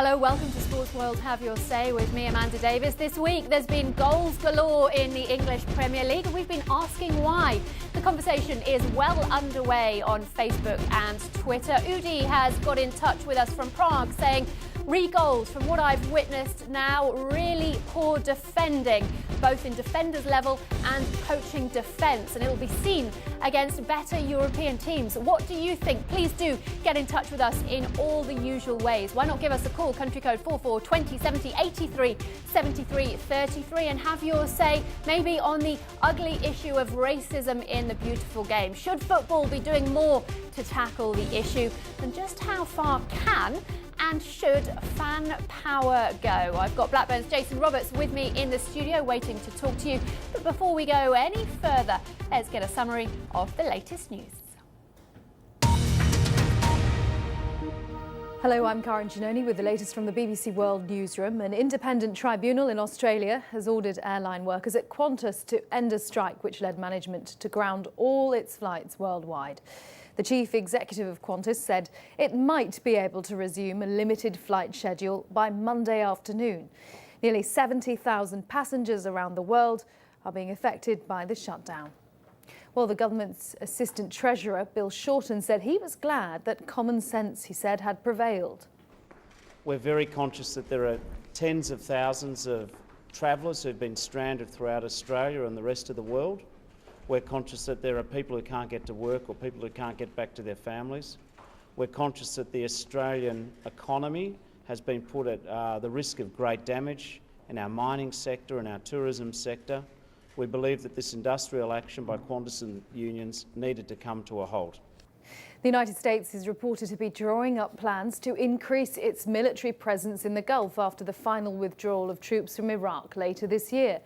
Hello, welcome to Sports World Have Your Say with me, Amanda Davis. This week there's been goals galore in the English Premier League and we've been asking why. The conversation is well underway on Facebook and Twitter. Udi has got in touch with us from Prague saying, goals from what I've witnessed now, really poor defending, both in defenders level and coaching defence, and it will be seen against better European teams. What do you think? Please do get in touch with us in all the usual ways. Why not give us a call, country code 44 20 70 83 73 33, and have your say maybe on the ugly issue of racism in the beautiful game. Should football be doing more to tackle the issue, and just how far can and should fan power go? I've got Blackburn's Jason Roberts with me in the studio waiting to talk to you. But before we go any further, let's get a summary of the latest news. Hello, I'm Karen Giannoni with the latest from the BBC World Newsroom. An independent tribunal in Australia has ordered airline workers at Qantas to end a strike which led management to ground all its flights worldwide. The chief executive of Qantas said it might be able to resume a limited flight schedule by Monday afternoon. Nearly 70,000 passengers around the world are being affected by the shutdown. Well, the government's assistant treasurer, Bill Shorten, said he was glad that common sense, he said, had prevailed. We're very conscious that there are tens of thousands of travellers who've been stranded throughout Australia and the rest of the world. We're conscious that there are people who can't get to work or people who can't get back to their families. We're conscious that the Australian economy has been put at the risk of great damage in our mining sector and our tourism sector. We believe that this industrial action by Qantas and unions needed to come to a halt. The United States is reported to be drawing up plans to increase its military presence in the Gulf after the final withdrawal of troops from Iraq later this year.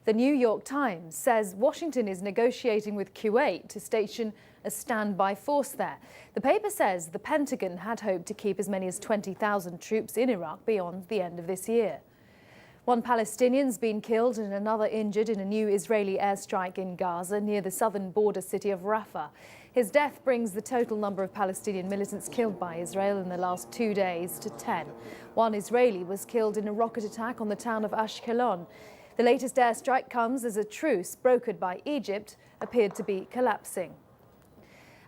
The New York Times says Washington is negotiating with Kuwait to station a standby force there. The paper says the Pentagon had hoped to keep as many as 20,000 troops in Iraq beyond the end of this year. One Palestinian's been killed and another injured in a new Israeli airstrike in Gaza near the southern border city of Rafah. His death brings the total number of Palestinian militants killed by Israel in the last 2 days to 10. One Israeli was killed in a rocket attack on the town of Ashkelon. The latest airstrike comes as a truce brokered by Egypt appeared to be collapsing.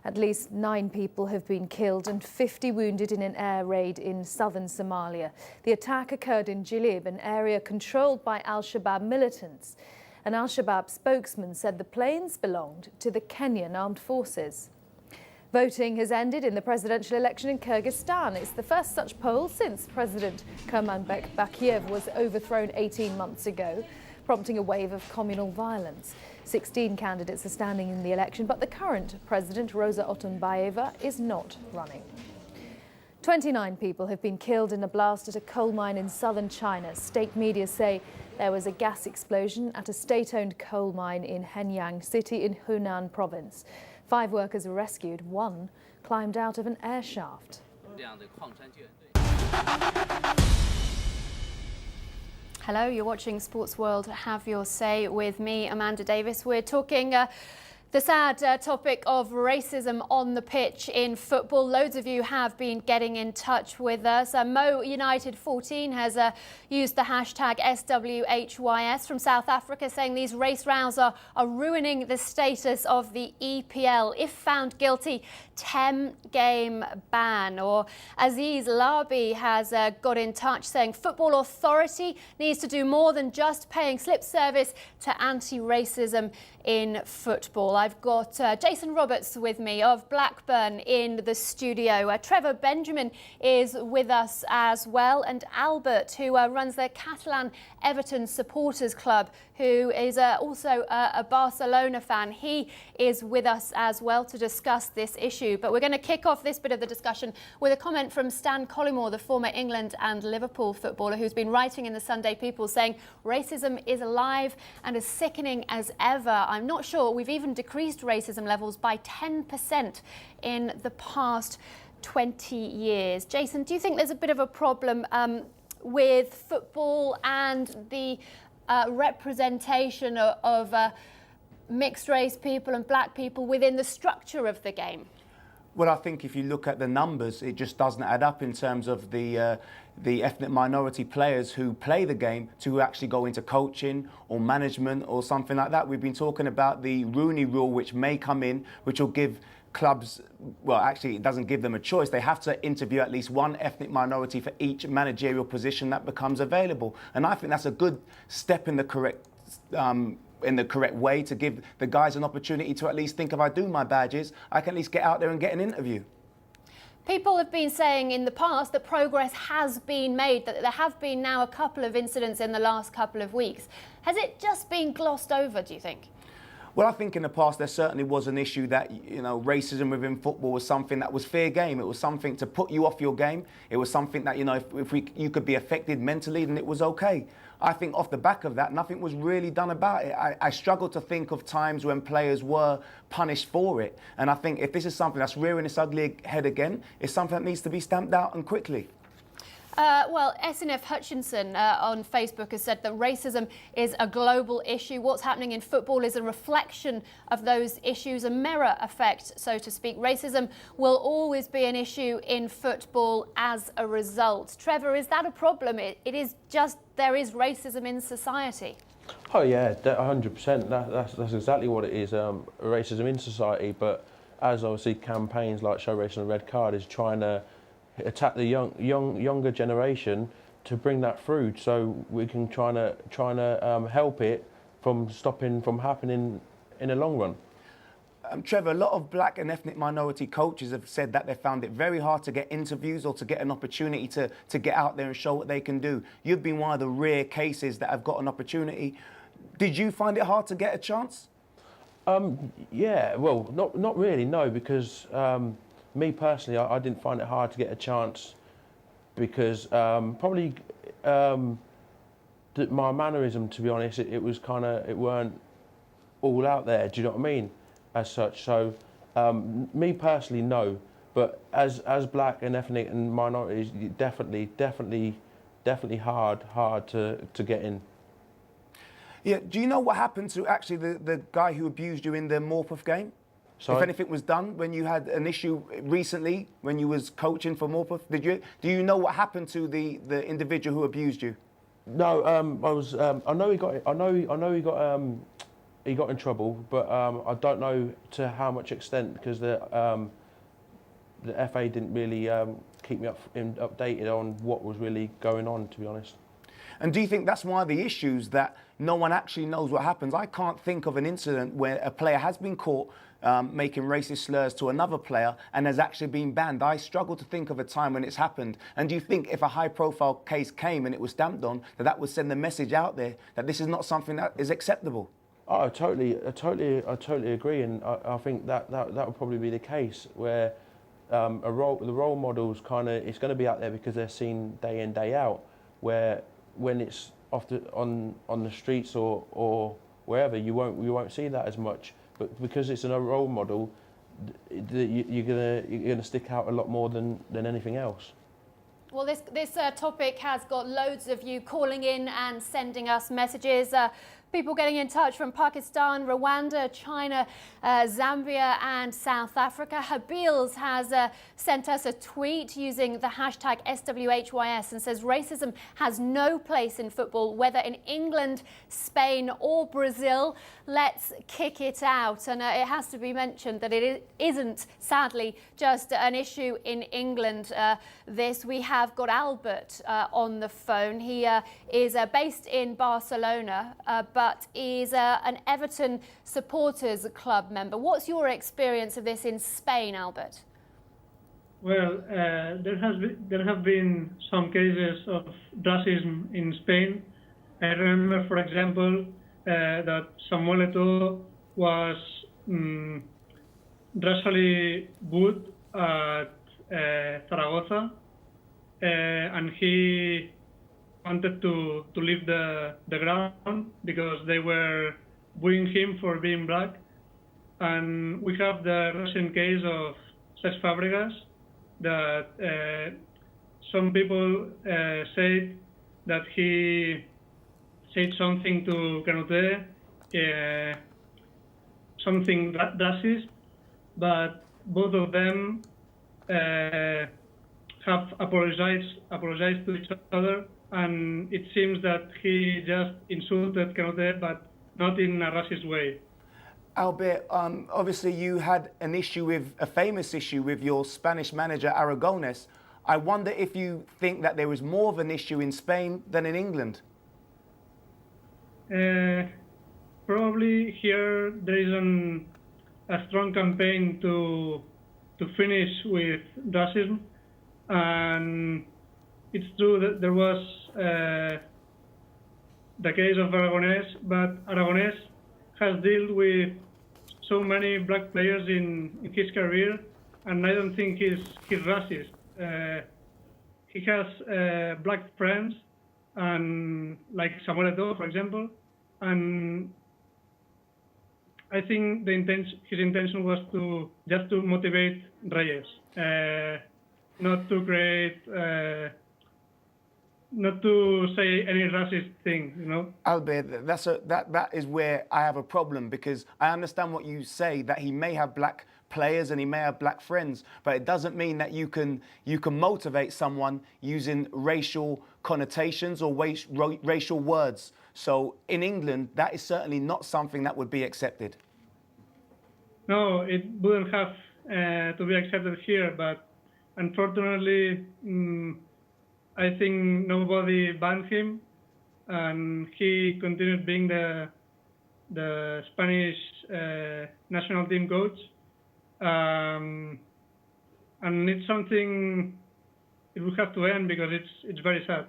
At least 9 people have been killed and 50 wounded in an air raid in southern Somalia. The attack occurred in Jilib, an area controlled by Al-Shabaab militants. An Al-Shabaab spokesman said the planes belonged to the Kenyan armed forces. Voting has ended in the presidential election in Kyrgyzstan. It's the first such poll since President Kurmanbek Bakiev was overthrown 18 months ago, prompting a wave of communal violence. 16 candidates are standing in the election, but the current president, Rosa Otunbayeva, is not running. 29 people have been killed in a blast at a coal mine in southern China. State media say there was a gas explosion at a state-owned coal mine in Henyang City in Hunan province. 5 workers were rescued. 1 climbed out of an air shaft. Hello, you're watching Sports World Have Your Say with me, Amanda Davis. We're talking the sad topic of racism on the pitch in football. Loads of you have been getting in touch with us. Mo United 14 has used the hashtag SWHYS from South Africa, saying these race rounds are ruining the status of the EPL. If found guilty, 10-game ban. Or Aziz Labi has got in touch saying Football Authority needs to do more than just paying slip service to anti-racism in football. I've got Jason Roberts with me of Blackburn in the studio. Trevor Benjamin is with us as well, and Albert, who runs the Catalan Everton Supporters Club, who is also a Barcelona fan. He is with us as well to discuss this issue. But we're going to kick off this bit of the discussion with a comment from Stan Collymore, the former England and Liverpool footballer, who's been writing in the Sunday People saying racism is alive and as sickening as ever. I'm not sure we've even decreased racism levels by 10% in the past 20 years. Jason, do you think there's a bit of a problem with football and the representation of mixed race people and black people within the structure of the game? Well, I think if you look at the numbers, it just doesn't add up in terms of the ethnic minority players who play the game to who actually go into coaching or management or something like that. We've been talking about the Rooney Rule, which may come in, which will give clubs, well, actually, it doesn't give them a choice. They have to interview at least one ethnic minority for each managerial position that becomes available. And I think that's a good step in the correct way to give the guys an opportunity to at least think, if I do my badges, I can at least get out there and get an interview. People have been saying in the past that progress has been made, that there have been now a couple of incidents in the last couple of weeks. Has it just been glossed over, do you think? Well, I think in the past there certainly was an issue that, you know, racism within football was something that was fair game. It was something to put you off your game. It was something that, you know, if you could be affected mentally, then it was okay. I think off the back of that, nothing was really done about it. I struggle to think of times when players were punished for it. And I think if this is something that's rearing its ugly head again, it's something that needs to be stamped out and quickly. Well, SNF Hutchinson on Facebook has said that racism is a global issue. What's happening in football is a reflection of those issues, a mirror effect, so to speak. Racism will always be an issue in football as a result. Trevor, is that a problem? It is just there is racism in society. Oh yeah, 100%. That's exactly what it is. Racism in society, but as obviously campaigns like Show Racism and Red Card is trying to attack the younger generation to bring that through, so we can trying to help it from stopping from happening in the long run. Trevor, a lot of black and ethnic minority coaches have said that they found it very hard to get interviews or to get an opportunity to get out there and show what they can do. You've been one of the rare cases that have got an opportunity. Did you find it hard to get a chance? Yeah, well, not really, no, because me personally, I didn't find it hard to get a chance because probably my mannerism, to be honest, it was kind of, it weren't all out there, do you know what I mean, as such. So me personally, no, but as black and ethnic and minorities, definitely hard to get in. Yeah, do you know what happened to actually the guy who abused you in the Morpeth game? Sorry? If anything was done when you had an issue recently when you was coaching for Morpeth, do you know what happened to the individual who abused you? No, I know he got in trouble, but I don't know to how much extent because the FA didn't really keep me updated on what was really going on, to be honest. And do you think that's one of the issues, that no one actually knows what happens? I can't think of an incident where a player has been caught making racist slurs to another player and has actually been banned. I struggle to think of a time when it's happened. And do you think if a high-profile case came and it was stamped on, that would send the message out there that this is not something that is acceptable? Oh, I totally agree, and I think that would probably be the case where the role models it's going to be out there because they're seen day in, day out. Where when it's on the streets or wherever, you won't see that as much. But because it's a role model, you're gonna stick out a lot more than anything else. Well, this topic has got loads of you calling in and sending us messages. People getting in touch from Pakistan, Rwanda, China, Zambia and South Africa. Habils has sent us a tweet using the hashtag SWHYS and says racism has no place in football, whether in England, Spain or Brazil. Let's kick it out. And it has to be mentioned that it isn't, sadly, just an issue in England. We have got Albert on the phone. He is based in Barcelona, but is an Everton supporters club member. What's your experience of this in Spain, Albert? Well, there have been some cases of racism in Spain. I remember, for example, that Samuel Eto'o was racially booed at Zaragoza, and he wanted to leave the ground because they were booing him for being black. And we have the recent case of Cesc Fabregas that some people say that he said something to Canute, something racist, but both of them have apologized to each other, and it seems that he just insulted Canote, but not in a racist way. Albert, obviously you had a famous issue with your Spanish manager, Aragones. I wonder if you think that there was more of an issue in Spain than in England? Probably here there is a strong campaign to finish with racism, and it's true that there was the case of Aragonés, but Aragonés has dealt with so many black players in his career, and I don't think he's racist. He has black friends, and like Samuel Eto'o, for example, and I think his intention was just to motivate Reyes, not to create, not to say any racist thing, you know. Albert, that is where I have a problem, because I understand what you say, that he may have black players and he may have black friends, but it doesn't mean that you can motivate someone using racial connotations or racial words. So in England, that is certainly not something that would be accepted. No, it wouldn't have to be accepted here, but unfortunately, I think nobody banned him, and he continued being the Spanish national team coach. And it's something it will have to end, because it's very sad.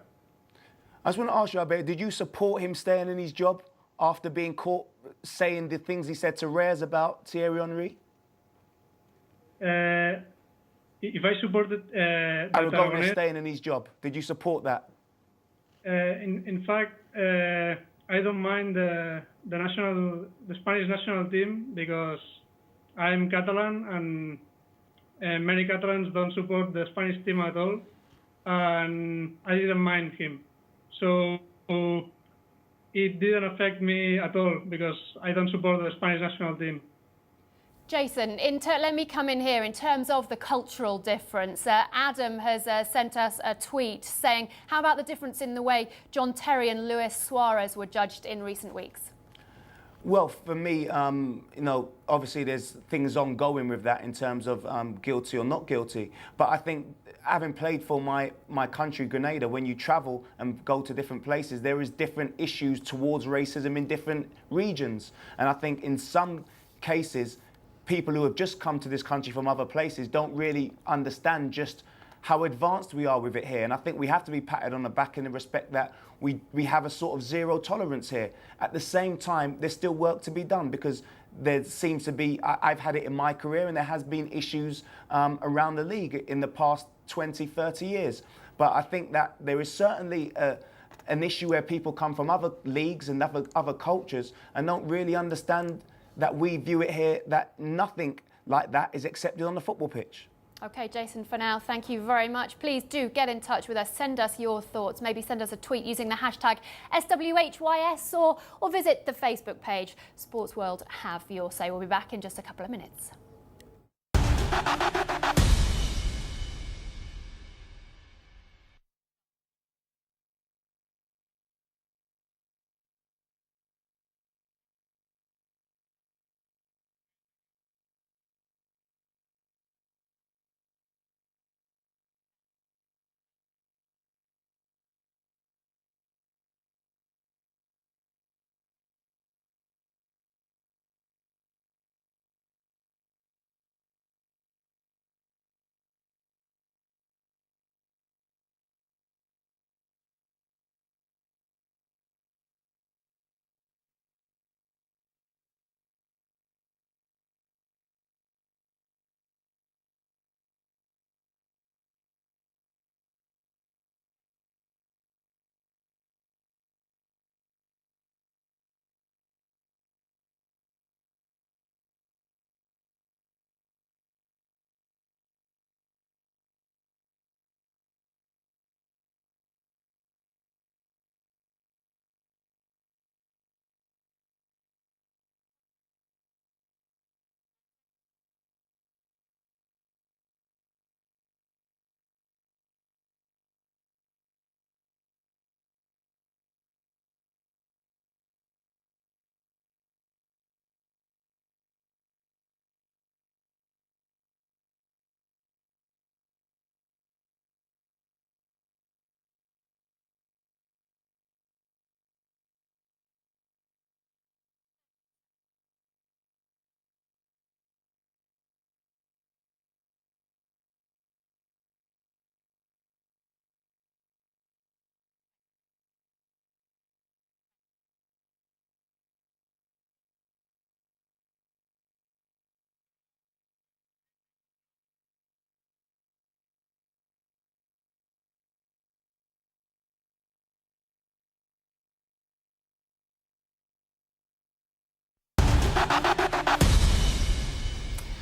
I just want to ask you, Albert, did you support him staying in his job after being caught saying the things he said to Reyes about Thierry Henry? If I supported Aragonés staying in his job, did you support that? In fact, I don't mind the Spanish national team, because I'm Catalan, and many Catalans don't support the Spanish team at all, and I didn't mind him. So it didn't affect me at all, because I don't support the Spanish national team. Jason, let me come in here. In terms of the cultural difference, Adam has sent us a tweet saying, how about the difference in the way John Terry and Luis Suarez were judged in recent weeks? Well, for me, you know, obviously there's things ongoing with that in terms of guilty or not guilty. But I think, having played for my country, Grenada, when you travel and go to different places, there is different issues towards racism in different regions. And I think in some cases, people who have just come to this country from other places don't really understand just how advanced we are with it here. And I think we have to be patted on the back in the respect that we have a sort of zero tolerance here. At the same time, there's still work to be done, because there seems to be, I've had it in my career, and there has been issues around the league in the past 20, 30 years. But I think that there is certainly an issue where people come from other leagues and other cultures and don't really understand that we view it here, that nothing like that is accepted on the football pitch. OK, Jason, for now, thank you very much. Please do get in touch with us. Send us your thoughts. Maybe send us a tweet using the hashtag SWHYS, or visit the Facebook page, Sports World Have Your Say. We'll be back in just a couple of minutes.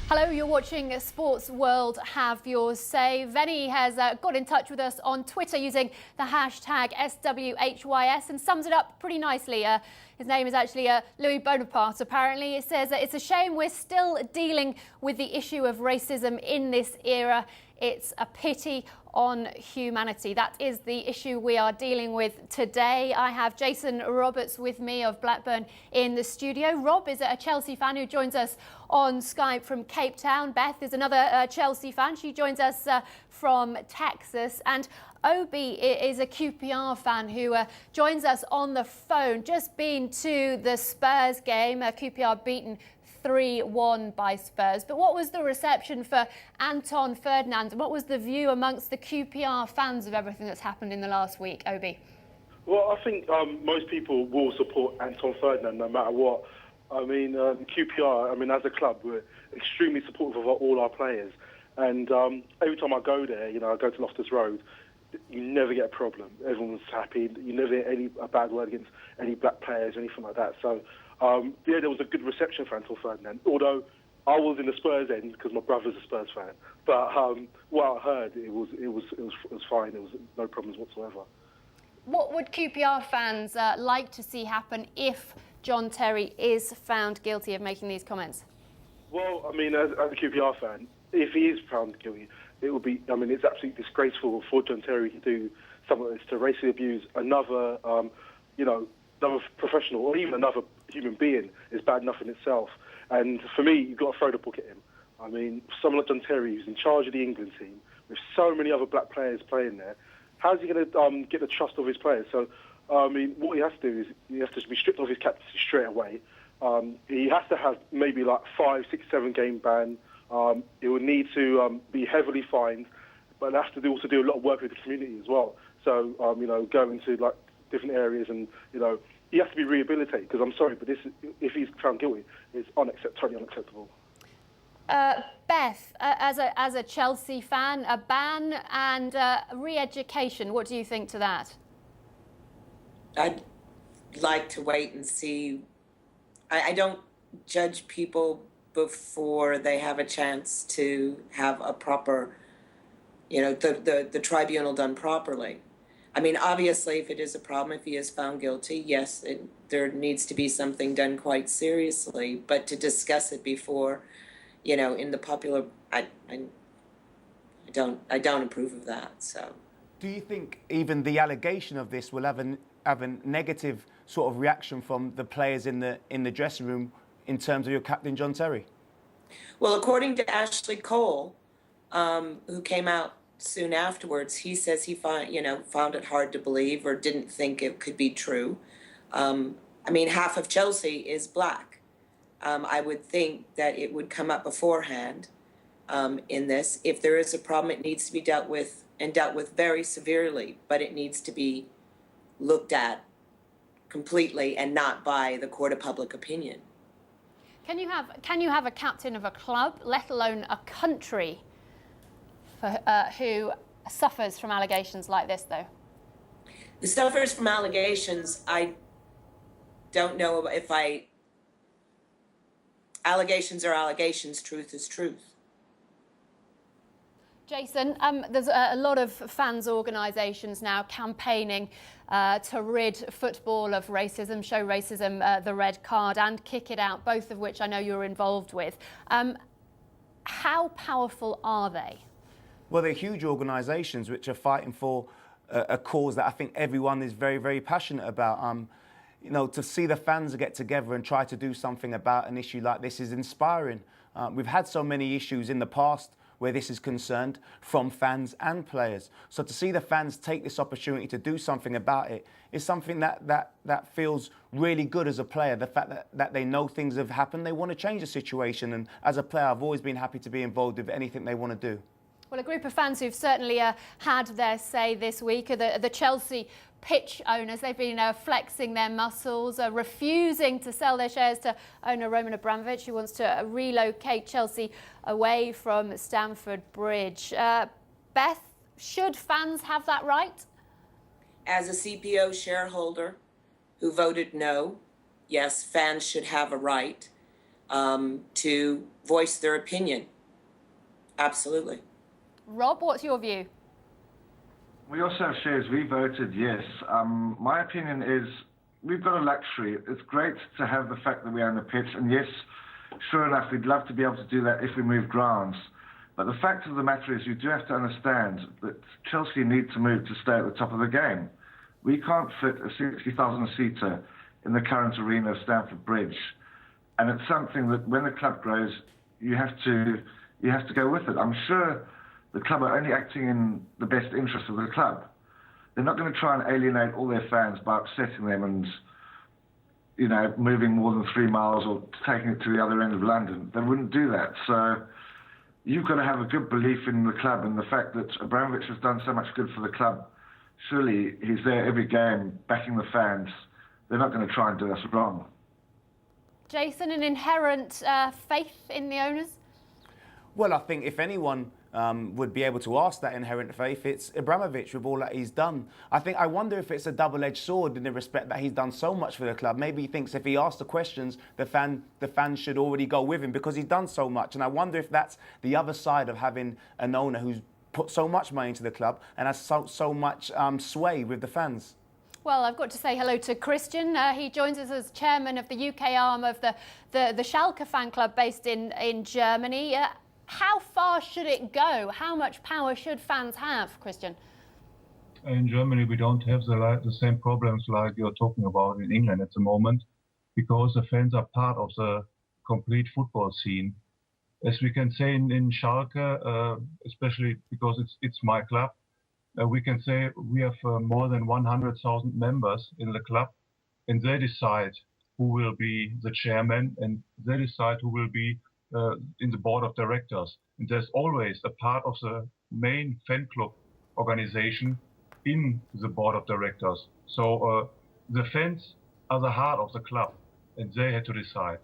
Hello, you're watching Sports World Have Your Say. Venny has got in touch with us on Twitter using the hashtag SWHYS and sums it up pretty nicely. His name is actually Louis Bonaparte, apparently. It says it's a shame we're still dealing with the issue of racism in this era. It's a pity on humanity. That is the issue we are dealing with today. I have Jason Roberts with me of Blackburn in the studio. Rob is a Chelsea fan who joins us on Skype from Cape Town. Beth is another Chelsea fan. She joins us from Texas. And Obi is a QPR fan who joins us on the phone. Just been to the Spurs game. QPR beaten 3-1 by Spurs. But what was the reception for Anton Ferdinand? And what was the view amongst the QPR fans of everything that's happened in the last week, Obi? Well, I think most people will support Anton Ferdinand no matter what. I mean, QPR, as a club, we're extremely supportive of all our players. And every time I go there, I go to Loftus Road, you never get a problem. Everyone's happy. You never hear a bad word against any black players or anything like that. So, there was a good reception for Anton Ferdinand, although I was in the Spurs end because my brother's a Spurs fan. But what I heard, it was fine. There was no problems whatsoever. What would QPR fans like to see happen if John Terry is found guilty of making these comments? Well, as a QPR fan, if he is found guilty, it would be, it's absolutely disgraceful for John Terry to do something like this, to racially abuse another, another professional or even another human being is bad enough in itself. And for me, you've got to throw the book at him. Someone like John Terry, who's in charge of the England team, with so many other black players playing there, how's he going to get the trust of his players? So, what he has to do is he has to be stripped of his captaincy straight away. He has to have maybe like 5, 6, 7 game ban. He would need to be heavily fined, but he has to also do a lot of work with the community as well. So, go into like different areas and, he has to be rehabilitated, because I'm sorry, but if he's found guilty, it's totally unacceptable. Beth, as a Chelsea fan, a ban and re-education, what do you think to that? I'd like to wait and see. I don't judge people before they have a chance to have a proper, the tribunal done properly. Obviously, if it is a problem, if he is found guilty, yes, there needs to be something done quite seriously. But to discuss it before, in the popular, I don't approve of that. So, do you think even the allegation of this will have a negative sort of reaction from the players in the dressing room in terms of your captain John Terry? Well, according to Ashley Cole, who came out soon afterwards, he says he found it hard to believe or didn't think it could be true. Half of Chelsea is black. I would think that it would come up beforehand in this. If there is a problem, it needs to be dealt with very severely, but it needs to be looked at completely and not by the court of public opinion. Can you have a captain of a club, let alone a country, who suffers from allegations like this, though? Who suffers from allegations? I don't know if allegations are allegations, truth is truth. Jason, there's a lot of fans' organisations now campaigning to rid football of racism, show racism the red card and kick it out, both of which I know you're involved with. How powerful are they? Well, they're huge organisations which are fighting for a cause that I think everyone is very, very passionate about. To see the fans get together and try to do something about an issue like this is inspiring. We've had so many issues in the past where this is concerned from fans and players. So to see the fans take this opportunity to do something about it is something that feels really good as a player. The fact that they know things have happened, they want to change the situation. And as a player, I've always been happy to be involved with anything they want to do. Well, a group of fans who've certainly had their say this week are the Chelsea pitch owners. They've been flexing their muscles, refusing to sell their shares to owner Roman Abramovich, who wants to relocate Chelsea away from Stamford Bridge. Beth, should fans have that right? As a CPO shareholder who voted no, yes, fans should have a right. to voice their opinion. Absolutely. Rob, what's your view? We also have shares. We voted yes. My opinion is we've got a luxury. It's great to have the fact that we own the pitch, and yes, sure enough, we'd love to be able to do that if we move grounds. But the fact of the matter is you do have to understand that Chelsea need to move to stay at the top of the game. We can't fit a 60,000-seater in the current arena of Stamford Bridge. And it's something that when the club grows, you have to go with it. I'm sure the club are only acting in the best interest of the club. They're not going to try and alienate all their fans by upsetting them and, you know, moving more than 3 miles or taking it to the other end of London. They wouldn't do that. So you've got to have a good belief in the club, and the fact that Abramovich has done so much good for the club. Surely he's there every game backing the fans. They're not going to try and do us wrong. Jason, an inherent faith in the owners? Well, I think if anyone would be able to ask that inherent faith, it's Abramovich with all that he's done. I wonder if it's a double-edged sword in the respect that he's done so much for the club. Maybe he thinks if he asks the questions, the fans should already go with him because he's done so much. And I wonder if that's the other side of having an owner who's put so much money into the club and has so much sway with the fans. Well, I've got to say hello to Christian. He joins us as chairman of the UK arm of the Schalke fan club based in Germany. How far should it go? How much power should fans have, Christian? In Germany, we don't have the same problems like you're talking about in England at the moment, because the fans are part of the complete football scene. As we can say in Schalke, especially because it's my club, we can say we have more than 100,000 members in the club, and they decide who will be the chairman, and they decide who will be in the board of directors. And there's always a part of the main fan club organization in the board of directors. So the fans are the heart of the club, and they had to decide.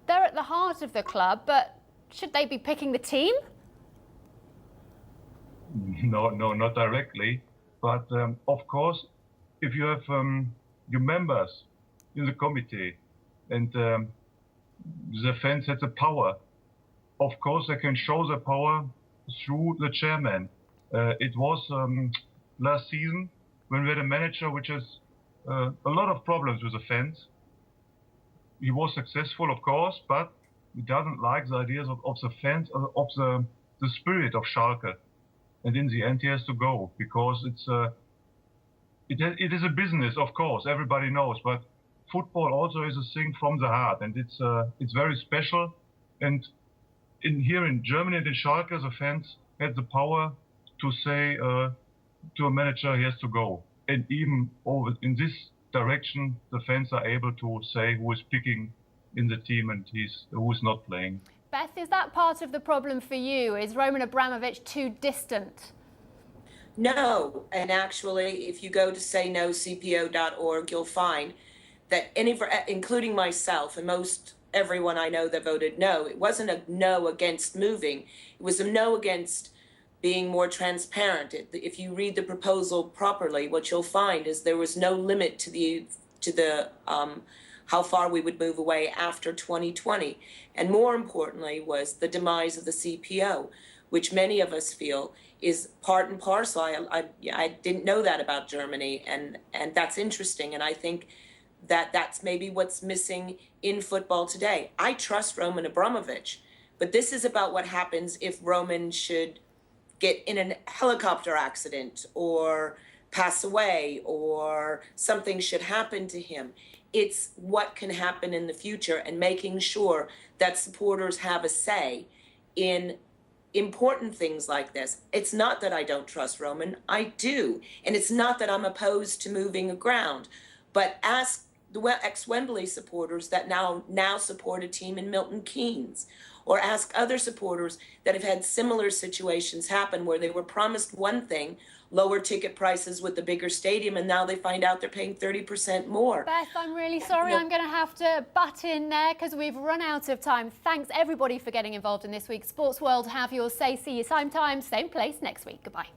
They're at the heart of the club, but should they be picking the team? No, not directly. But of course, if you have your members in the committee and the fans have the power, of course they can show the power through the chairman. It was last season when we had a manager which has a lot of problems with the fans. He was successful, of course, but he doesn't like the ideas of the fans, of the spirit of Schalke. And in the end, he has to go because it is a business, of course, everybody knows. But football also is a thing from the heart, and it's very special. And here in Germany and in Schalke, the fans had the power to say to a manager he has to go. And even over in this direction, the fans are able to say who is picking in the team and who is not playing. Beth, is that part of the problem for you? Is Roman Abramovich too distant? No, and actually, if you go to saynocpo.org, you'll find that including myself and most everyone I know that voted no, it wasn't a no against moving. It was a no against being more transparent. If you read the proposal properly, what you'll find is there was no limit to the how far we would move away after 2020. And more importantly was the demise of the CPO, which many of us feel is part and parcel. I didn't know that about Germany, and that's interesting. And I think that's maybe what's missing in football today. I trust Roman Abramovich, but this is about what happens if Roman should get in a helicopter accident or pass away or something should happen to him. It's what can happen in the future and making sure that supporters have a say in important things like this. It's not that I don't trust Roman, I do. And it's not that I'm opposed to moving ground, but ask the ex-Wembley supporters that now support a team in Milton Keynes, or ask other supporters that have had similar situations happen where they were promised one thing, lower ticket prices with the bigger stadium, and now they find out they're paying 30% more. Beth, I'm really sorry. I'm going to have to butt in there because we've run out of time. Thanks, everybody, for getting involved in this week's Sports World. Have your say. See you same time, same place next week. Goodbye.